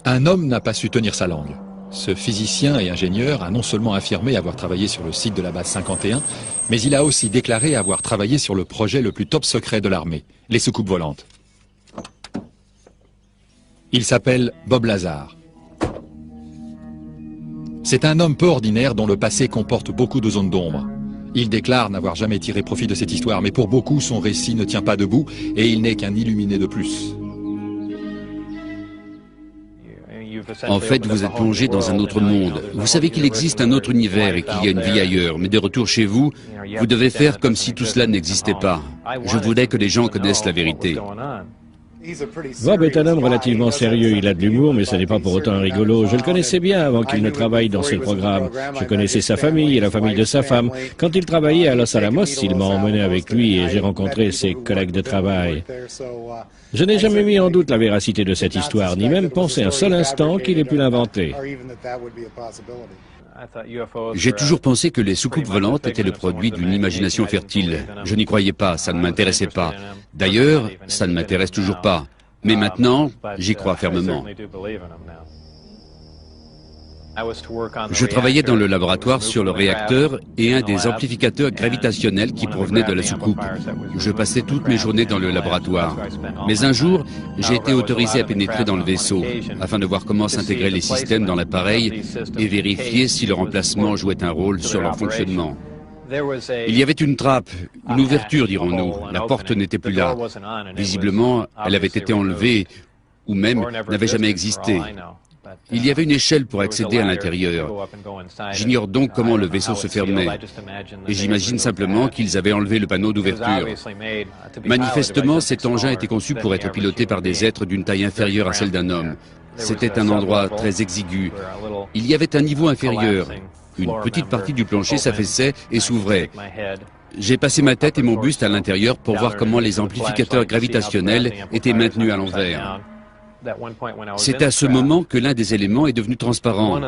Un homme n'a pas su tenir sa langue. Ce physicien et ingénieur a non seulement affirmé avoir travaillé sur le site de la base 51, mais il a aussi déclaré avoir travaillé sur le projet le plus top secret de l'armée, les soucoupes volantes. Il s'appelle Bob Lazar. C'est un homme peu ordinaire dont le passé comporte beaucoup de zones d'ombre. Il déclare n'avoir jamais tiré profit de cette histoire, mais pour beaucoup, son récit ne tient pas debout et il n'est qu'un illuminé de plus. En fait, vous êtes plongé dans un autre monde. Vous savez qu'il existe un autre univers et qu'il y a une vie ailleurs, mais de retour chez vous, vous devez faire comme si tout cela n'existait pas. Je voudrais que les gens connaissent la vérité. Bob est un homme relativement sérieux. Il a de l'humour, mais ce n'est pas pour autant un rigolo. Je le connaissais bien avant qu'il ne travaille dans ce programme. Je connaissais sa famille et la famille de sa femme. Quand il travaillait à Los Alamos, il m'a emmené avec lui et j'ai rencontré ses collègues de travail. Je n'ai jamais mis en doute la véracité de cette histoire, ni même pensé un seul instant qu'il ait pu l'inventer. J'ai toujours pensé que les soucoupes volantes étaient le produit d'une imagination fertile. Je n'y croyais pas, ça ne m'intéressait pas. D'ailleurs, ça ne m'intéresse toujours pas. Mais maintenant, j'y crois fermement. Je travaillais dans le laboratoire sur le réacteur et un des amplificateurs gravitationnels qui provenaient de la soucoupe. Je passais toutes mes journées dans le laboratoire. Mais un jour, j'ai été autorisé à pénétrer dans le vaisseau, afin de voir comment s'intégraient les systèmes dans l'appareil et vérifier si leur emplacement jouait un rôle sur leur fonctionnement. Il y avait une trappe, une ouverture, dirons-nous. La porte n'était plus là. Visiblement, elle avait été enlevée, ou même n'avait jamais existé. Il y avait une échelle pour accéder à l'intérieur. J'ignore donc comment le vaisseau se fermait. Et j'imagine simplement qu'ils avaient enlevé le panneau d'ouverture. Manifestement, cet engin était conçu pour être piloté par des êtres d'une taille inférieure à celle d'un homme. C'était un endroit très exigu. Il y avait un niveau inférieur. Une petite partie du plancher s'affaissait et s'ouvrait. J'ai passé ma tête et mon buste à l'intérieur pour voir comment les amplificateurs gravitationnels étaient maintenus à l'envers. C'est à ce moment que l'un des éléments est devenu transparent.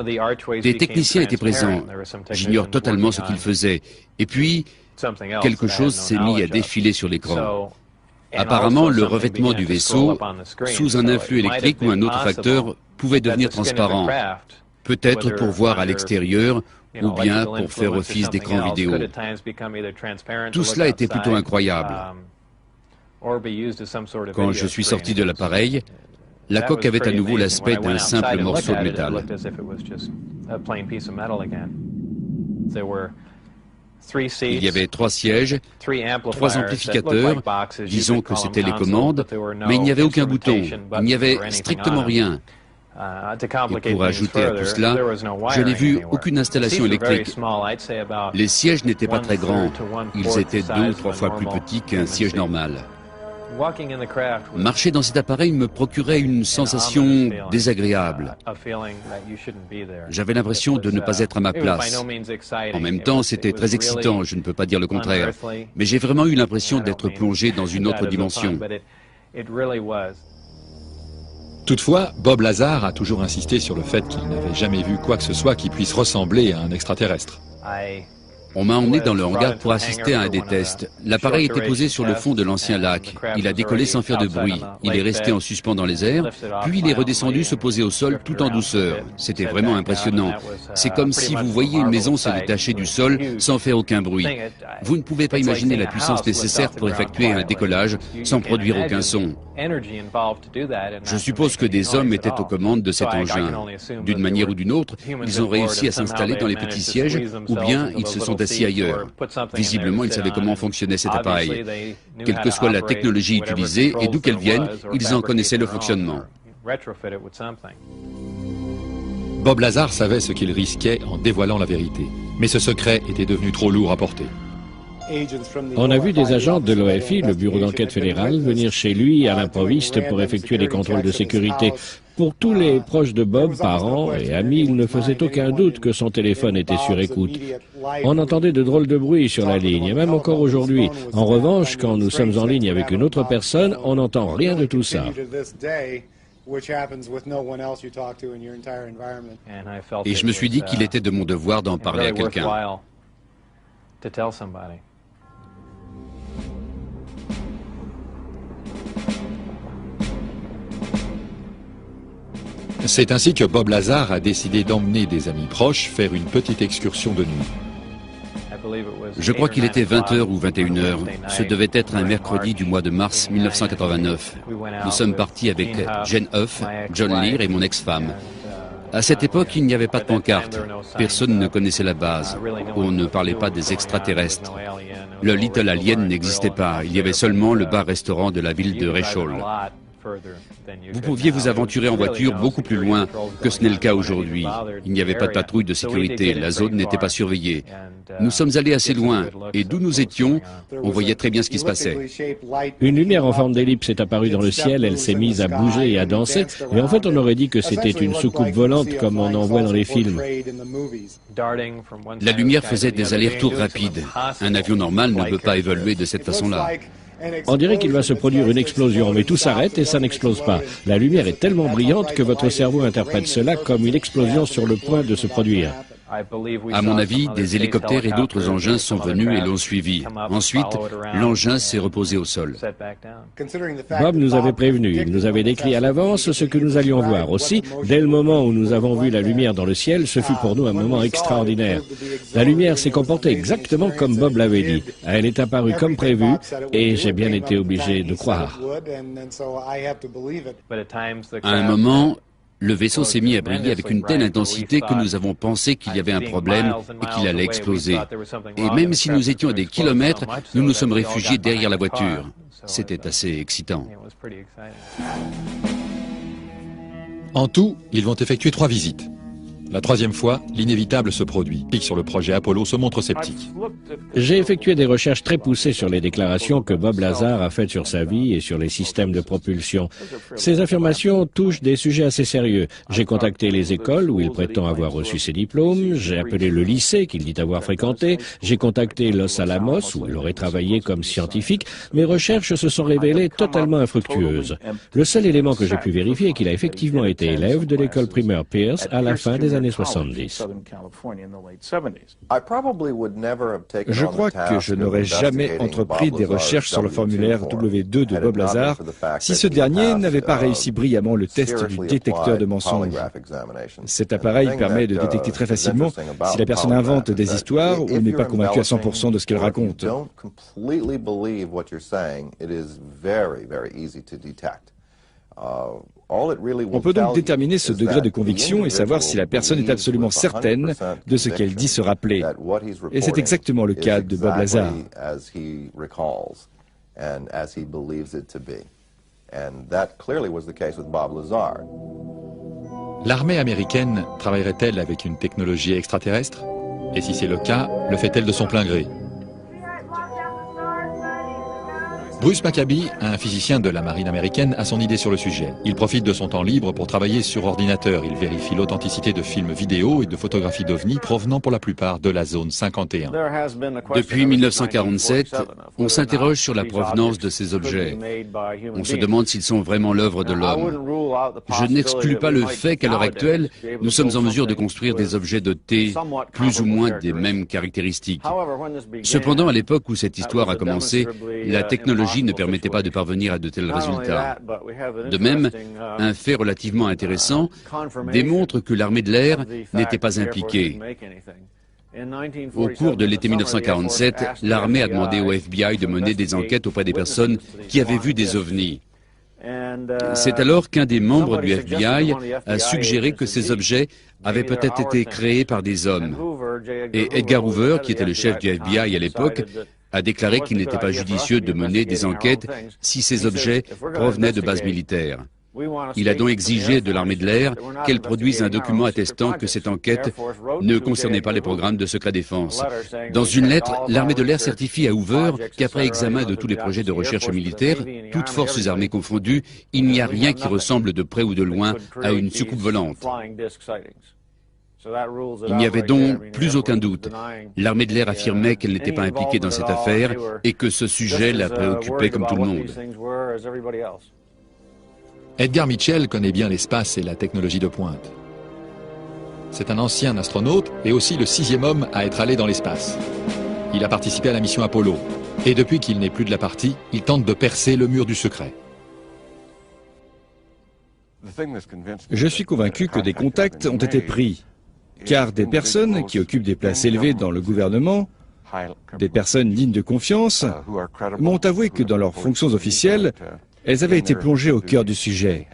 Des techniciens étaient présents. J'ignore totalement ce qu'ils faisaient. Et puis, quelque chose s'est mis à défiler sur l'écran. Apparemment, le revêtement du vaisseau, sous un influx électrique ou un autre facteur, pouvait devenir transparent. Peut-être pour voir à l'extérieur, ou bien pour faire office d'écran vidéo. Tout cela était plutôt incroyable. Quand je suis sorti de l'appareil, La coque avait à nouveau l'aspect d'un simple morceau de métal. Il y avait 3 sièges, 3 amplificateurs, disons que c'était les commandes, mais il n'y avait aucun bouton, il n'y avait strictement rien. Et pour ajouter à tout cela, je n'ai vu aucune installation électrique. Les sièges n'étaient pas très grands, ils étaient 2 ou 3 fois plus petits qu'un siège normal. Marcher dans cet appareil me procurait une sensation désagréable. J'avais l'impression de ne pas être à ma place. En même temps, c'était très excitant, je ne peux pas dire le contraire. Mais j'ai vraiment eu l'impression d'être plongé dans une autre dimension. Toutefois, Bob Lazar a toujours insisté sur le fait qu'il n'avait jamais vu quoi que ce soit qui puisse ressembler à un extraterrestre. On m'a emmené dans le hangar pour assister à un des tests. L'appareil était posé sur le fond de l'ancien lac. Il a décollé sans faire de bruit. Il est resté en suspens dans les airs, puis il est redescendu se poser au sol tout en douceur. C'était vraiment impressionnant. C'est comme si vous voyiez une maison se détacher du sol sans faire aucun bruit. Vous ne pouvez pas imaginer la puissance nécessaire pour effectuer un décollage sans produire aucun son. Je suppose que des hommes étaient aux commandes de cet engin. D'une manière ou d'une autre, ils ont réussi à s'installer dans les petits sièges, ou bien ils se sont assis ailleurs. Visiblement, ils savaient comment fonctionnait cet appareil. Quelle que soit la technologie utilisée et d'où qu'elle vienne, ils en connaissaient le fonctionnement. Bob Lazar savait ce qu'il risquait en dévoilant la vérité. Mais ce secret était devenu trop lourd à porter. On a vu des agents de l'OFI, le bureau d'enquête fédéral, venir chez lui à l'improviste pour effectuer des contrôles de sécurité. Pour tous les proches de Bob, parents et amis, il ne faisait aucun doute que son téléphone était sur écoute. On entendait de drôles de bruits sur la ligne, et même encore aujourd'hui. En revanche, quand nous sommes en ligne avec une autre personne, on n'entend rien de tout ça. Et je me suis dit qu'il était de mon devoir d'en parler à quelqu'un. C'est ainsi que Bob Lazar a décidé d'emmener des amis proches faire une petite excursion de nuit. Je crois qu'il était 20h ou 21h. Ce devait être un mercredi du mois de mars 1989. Nous sommes partis avec Jane Huff, John Lear et mon ex-femme. À cette époque, il n'y avait pas de pancarte. Personne ne connaissait la base. On ne parlait pas des extraterrestres. Le Little Alien n'existait pas. Il y avait seulement le bar-restaurant de la ville de Rachel. Vous pouviez vous aventurer en voiture beaucoup plus loin que ce n'est le cas aujourd'hui. Il n'y avait pas de patrouille de sécurité, la zone n'était pas surveillée. Nous sommes allés assez loin, et d'où nous étions, on voyait très bien ce qui se passait. Une lumière en forme d'ellipse est apparue dans le ciel, elle s'est mise à bouger et à danser, et en fait on aurait dit que c'était une soucoupe volante comme on en voit dans les films. La lumière faisait des allers-retours rapides. Un avion normal ne peut pas évoluer de cette façon-là. On dirait qu'il va se produire une explosion, mais tout s'arrête et ça n'explose pas. La lumière est tellement brillante que votre cerveau interprète cela comme une explosion sur le point de se produire. À mon avis, des hélicoptères et d'autres engins sont venus et l'ont suivi. Ensuite, l'engin s'est reposé au sol. Bob nous avait prévenus, il nous avait décrit à l'avance ce que nous allions voir. Aussi, dès le moment où nous avons vu la lumière dans le ciel, ce fut pour nous un moment extraordinaire. La lumière s'est comportée exactement comme Bob l'avait dit. Elle est apparue comme prévu et j'ai bien été obligé de croire. À un moment, le vaisseau s'est mis à briller avec une telle intensité que nous avons pensé qu'il y avait un problème et qu'il allait exploser. Et même si nous étions à des kilomètres, nous nous sommes réfugiés derrière la voiture. C'était assez excitant. En tout, ils vont effectuer 3 visites. La 3e fois, l'inévitable se produit. Sur le projet Apollo se montre sceptique. J'ai effectué des recherches très poussées sur les déclarations que Bob Lazar a faites sur sa vie et sur les systèmes de propulsion. Ces affirmations touchent des sujets assez sérieux. J'ai contacté les écoles où il prétend avoir reçu ses diplômes, j'ai appelé le lycée qu'il dit avoir fréquenté, j'ai contacté Los Alamos où il aurait travaillé comme scientifique. Mes recherches se sont révélées totalement infructueuses. Le seul élément que j'ai pu vérifier est qu'il a effectivement été élève de l'école primaire Pierce à la fin des années 70. Je crois que je n'aurais jamais entrepris des recherches sur le formulaire W2 de Bob Lazar si ce dernier n'avait pas réussi brillamment le test du détecteur de mensonges. Cet appareil permet de détecter très facilement si la personne invente des histoires ou n'est pas convaincue à 100% de ce qu'elle raconte. On peut donc déterminer ce degré de conviction et savoir si la personne est absolument certaine de ce qu'elle dit se rappeler. Et c'est exactement le cas de Bob Lazar. L'armée américaine travaillerait-elle avec une technologie extraterrestre? Et si c'est le cas, le fait-elle de son plein gré? Bruce Maccabee, un physicien de la marine américaine, a son idée sur le sujet. Il profite de son temps libre pour travailler sur ordinateur. Il vérifie l'authenticité de films vidéo et de photographies d'OVNI provenant pour la plupart de la zone 51. Depuis 1947, on s'interroge sur la provenance de ces objets. On se demande s'ils sont vraiment l'œuvre de l'homme. Je n'exclus pas le fait qu'à l'heure actuelle, nous sommes en mesure de construire des objets dotés plus ou moins des mêmes caractéristiques. Cependant, à l'époque où cette histoire a commencé, la technologie ne permettait pas de parvenir à de tels résultats. De même, un fait relativement intéressant démontre que l'armée de l'air n'était pas impliquée. Au cours de l'été 1947, l'armée a demandé au FBI de mener des enquêtes auprès des personnes qui avaient vu des ovnis. C'est alors qu'un des membres du FBI a suggéré que ces objets avaient peut-être été créés par des hommes. Et Edgar Hoover, qui était le chef du FBI à l'époque, a déclaré qu'il n'était pas judicieux de mener des enquêtes si ces objets provenaient de bases militaires. Il a donc exigé de l'armée de l'air qu'elle produise un document attestant que cette enquête ne concernait pas les programmes de secret défense. Dans une lettre, l'armée de l'air certifie à Hoover qu'après examen de tous les projets de recherche militaire, toutes forces armées confondues, il n'y a rien qui ressemble de près ou de loin à une soucoupe volante. Il n'y avait donc plus aucun doute. L'armée de l'air affirmait qu'elle n'était pas impliquée dans cette affaire et que ce sujet la préoccupait comme tout le monde. Edgar Mitchell connaît bien l'espace et la technologie de pointe. C'est un ancien astronaute et aussi le 6e homme à être allé dans l'espace. Il a participé à la mission Apollo. Et depuis qu'il n'est plus de la partie, il tente de percer le mur du secret. Je suis convaincu que des contacts ont été pris, car des personnes qui occupent des places élevées dans le gouvernement, des personnes dignes de confiance, m'ont avoué que dans leurs fonctions officielles, elles avaient été plongées au cœur du sujet.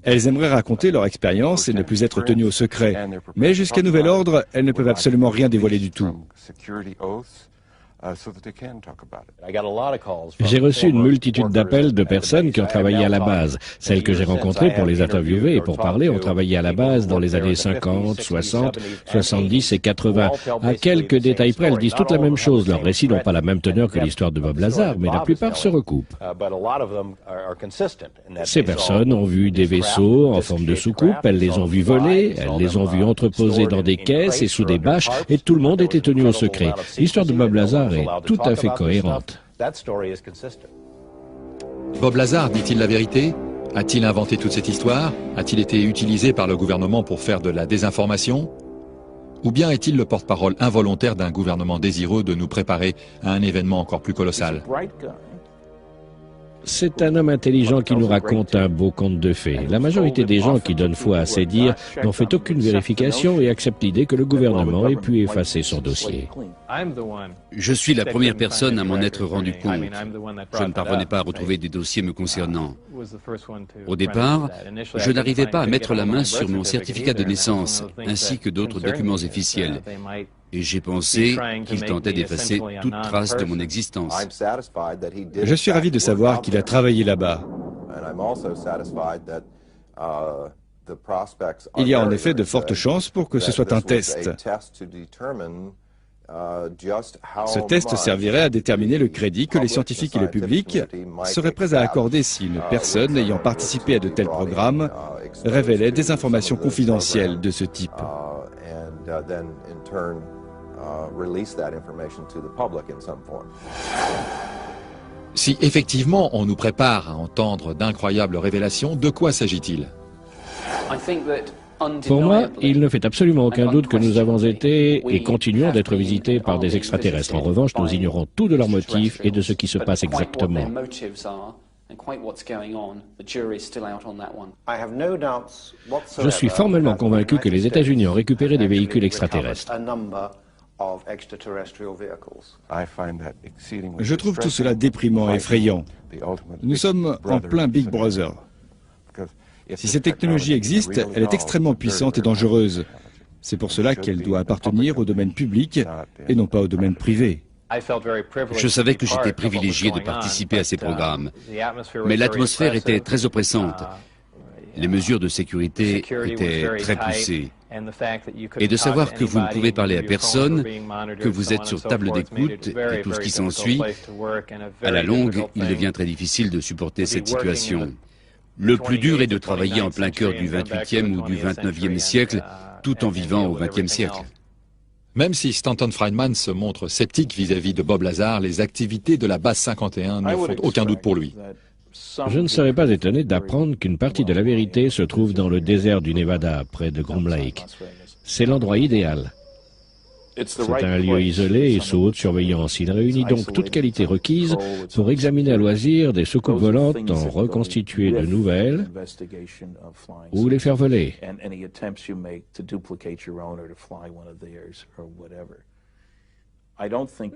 Elles aimeraient raconter leur expérience et ne plus être tenues au secret. Mais jusqu'à nouvel ordre, elles ne peuvent absolument rien dévoiler du tout. J'ai reçu une multitude d'appels de personnes qui ont travaillé à la base. Celles que j'ai rencontrées pour les interviewer et pour parler ont travaillé à la base dans les années 50, 60, 70 et 80. À quelques détails près, elles disent toutes la même chose. Leurs récits n'ont pas la même teneur que l'histoire de Bob Lazar, mais la plupart se recoupent. Ces personnes ont vu des vaisseaux en forme de soucoupe, elles les ont vus voler, elles les ont vus entreposés dans des caisses et sous des bâches, et tout le monde était tenu au secret. L'histoire de Bob Lazar est tout à fait cohérente. Bob Lazar dit-il la vérité? A-t-il inventé toute cette histoire? A-t-il été utilisé par le gouvernement pour faire de la désinformation? Ou bien est-il le porte-parole involontaire d'un gouvernement désireux de nous préparer à un événement encore plus colossal? C'est un homme intelligent qui nous raconte un beau conte de fées. La majorité des gens qui donnent foi à ses dires n'ont fait aucune vérification et acceptent l'idée que le gouvernement ait pu effacer son dossier. Je suis la première personne à m'en être rendu compte. Je ne parvenais pas à retrouver des dossiers me concernant. Au départ, je n'arrivais pas à mettre la main sur mon certificat de naissance, ainsi que d'autres documents officiels. Et j'ai pensé qu'il tentait d'effacer toute trace de mon existence. Je suis ravi de savoir qu'il a travaillé là-bas. Il y a en effet de fortes chances pour que ce soit un test. Ce test servirait à déterminer le crédit que les scientifiques et le public seraient prêts à accorder si une personne ayant participé à de tels programmes révélait des informations confidentielles de ce type. Si effectivement on nous prépare à entendre d'incroyables révélations, de quoi s'agit-il? Pour moi, il ne fait absolument aucun doute que nous avons été et continuons d'être visités par des extraterrestres. En revanche, nous ignorons tout de leurs motifs et de ce qui se passe exactement. Je suis formellement convaincu que les États-Unis ont récupéré des véhicules extraterrestres. Je trouve tout cela déprimant et effrayant. Nous sommes en plein Big Brother. Si cette technologie existe, elle est extrêmement puissante et dangereuse. C'est pour cela qu'elle doit appartenir au domaine public et non pas au domaine privé. Je savais que j'étais privilégié de participer à ces programmes, mais l'atmosphère était très oppressante. Les mesures de sécurité étaient très poussées. Et de savoir que vous ne pouvez parler à personne, que vous êtes sur table d'écoute et tout ce qui s'ensuit, à la longue, il devient très difficile de supporter cette situation. Le plus dur est de travailler en plein cœur du 28e ou du 29e siècle, tout en vivant au 20e siècle. Même si Stanton Friedman se montre sceptique vis-à-vis de Bob Lazar, les activités de la base 51 ne font aucun doute pour lui. Je ne serais pas étonné d'apprendre qu'une partie de la vérité se trouve dans le désert du Nevada, près de Groom Lake. C'est l'endroit idéal. C'est un lieu isolé et sous haute surveillance. Il réunit donc toute qualité requise pour examiner à loisir des soucoupes volantes, en reconstituer de nouvelles ou les faire voler.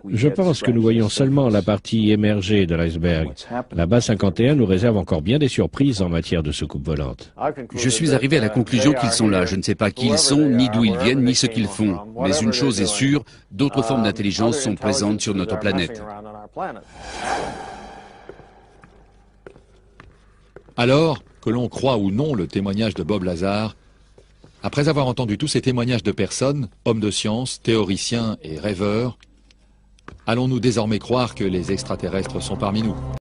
Je pense que nous voyons seulement la partie émergée de l'iceberg. La base 51 nous réserve encore bien des surprises en matière de soucoupes volantes. Je suis arrivé à la conclusion qu'ils sont là. Je ne sais pas qui ils sont, ni d'où ils viennent, ni ce qu'ils font. Mais une chose est sûre, d'autres formes d'intelligence sont présentes sur notre planète. Alors, que l'on croit ou non le témoignage de Bob Lazar, après avoir entendu tous ces témoignages de personnes, hommes de science, théoriciens et rêveurs, allons-nous désormais croire que les extraterrestres sont parmi nous ?